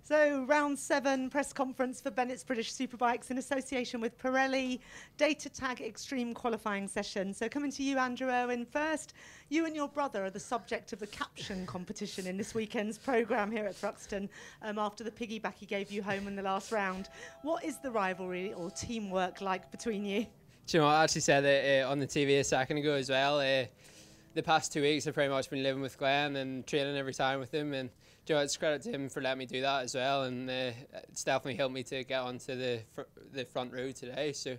So, round 7 press conference for Bennett's British Superbikes in association with Pirelli, Datatag Extreme Qualifying session. So, coming to you, Andrew Irwin, first, you and your brother are the subject of the caption competition in this weekend's programme here at Thruxton after the piggyback he gave you home in the last round. What is the rivalry or teamwork like between you? Do you know, I actually said it on the TV a second ago as well. The past 2 weeks I've pretty much been living with Glenn and training every time with him, and you know, it's credit to him for letting me do that as well, and it's definitely helped me to get onto the front row today. So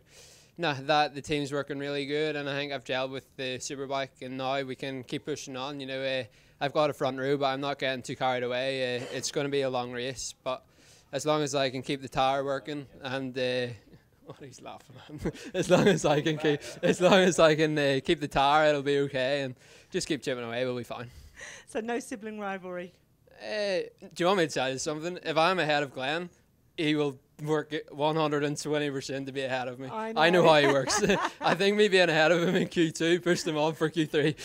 no, the team's working really good, and I think I've gelled with the Superbike, and now we can keep pushing on. You know, I've got a front row, but I'm not getting too carried away. It's going to be a long race, but as long as I can keep the tyre working and what he's laughing at. as long as I can keep the tyre, it'll be okay, and just keep chipping away, we'll be fine. So no sibling rivalry. Do you want me to tell you something? If I'm ahead of Glenn, he will work 120% to be ahead of me. I know how he works. I think me being ahead of him in Q2 pushed him on for Q3.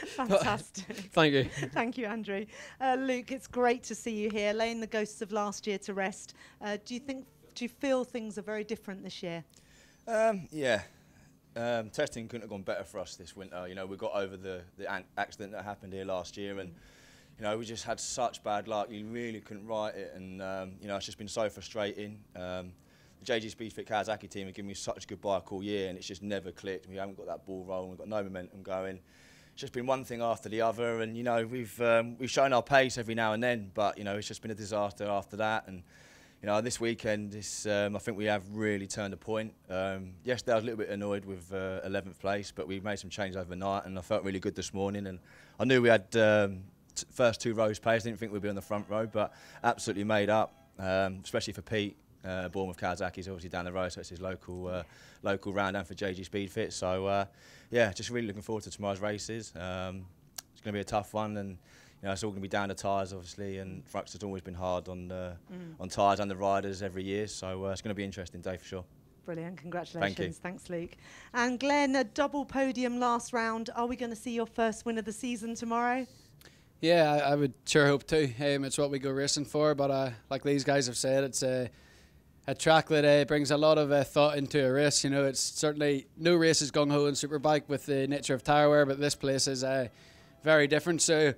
Fantastic. Thank you. Thank you, Andrew. Luke, it's great to see you here, laying the ghosts of last year to rest. Do you feel things are very different this year? Yeah. Testing couldn't have gone better for us this winter. You know, we got over the accident that happened here last year, and you know, we just had such bad luck. You really couldn't write it, and you know, it's just been so frustrating. The JG Speedfit Kawasaki team have given me such a good bike all year, and it's just never clicked. We haven't got that ball rolling. We've got no momentum going. It's just been one thing after the other, and you know, we've shown our pace every now and then, but you know, it's just been a disaster after that. And you know, this weekend, I think we have really turned a point. Yesterday I was a little bit annoyed with 11th place, but we made some changes overnight, and I felt really good this morning. And I knew we had first 2 rows pace. I didn't think we'd be on the front row, but absolutely made up, especially for Pete. Bournemouth Kawasaki is obviously down the road, so it's his local round, and for JG Speedfit. So yeah, just really looking forward to tomorrow's races. It's going to be a tough one, and you know, it's all going to be down to tyres, obviously, and Thruxton's always been hard on tyres and the riders every year, so it's going to be an interesting day for sure. Brilliant, congratulations. Thank you. Thanks, Luke. And Glenn, a double podium last round. Are we going to see your first win of the season tomorrow? Yeah, I would sure hope to. It's what we go racing for, but like these guys have said, it's a track that brings a lot of thought into a race. You know, it's certainly, no race is gung-ho in Superbike with the nature of tyre wear, but this place is very different. So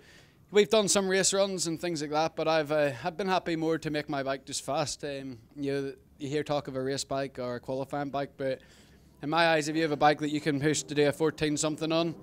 we've done some race runs and things like that, but I've been happy more to make my bike just fast. You know, you hear talk of a race bike or a qualifying bike, but in my eyes, if you have a bike that you can push to do a 14 something on,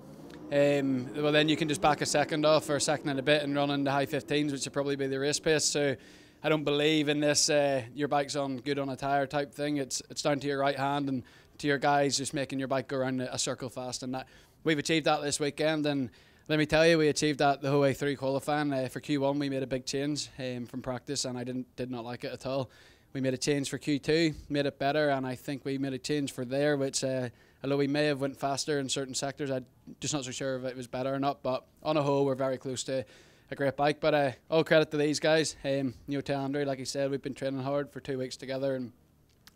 well then you can just back a second off or a second and a bit and run in the high 15s, which would probably be the race pace. So I don't believe in this your bike's on good on a tyre type thing. It's down to your right hand and to your guys just making your bike go around a circle fast, and that we've achieved that this weekend. And let me tell you, we achieved that the whole way through qualifying. For Q1 we made a big change from practice, and I did not like it at all. We made a change for Q2, made it better, and I think we made a change for there, which although we may have went faster in certain sectors, I'm just not so sure if it was better or not. But on a whole, we're very close to a great bike. But all credit to these guys. You know, to Andrew, like he said, we've been training hard for 2 weeks together, and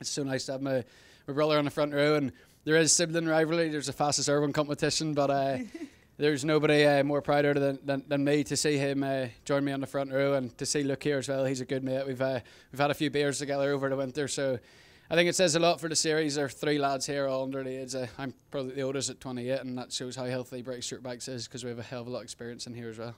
it's so nice to have my brother on the front row. And there is sibling rivalry. There's a fastest Irwin competition, but there's nobody more prouder than me to see him join me on the front row, and to see Luke here as well. He's a good mate. We've had a few beers together over the winter, so I think it says a lot for the series. There are 3 lads here all under the age. I'm probably the oldest at 28, and that shows how healthy British Superbikes is, because we have a hell of a lot of experience in here as well.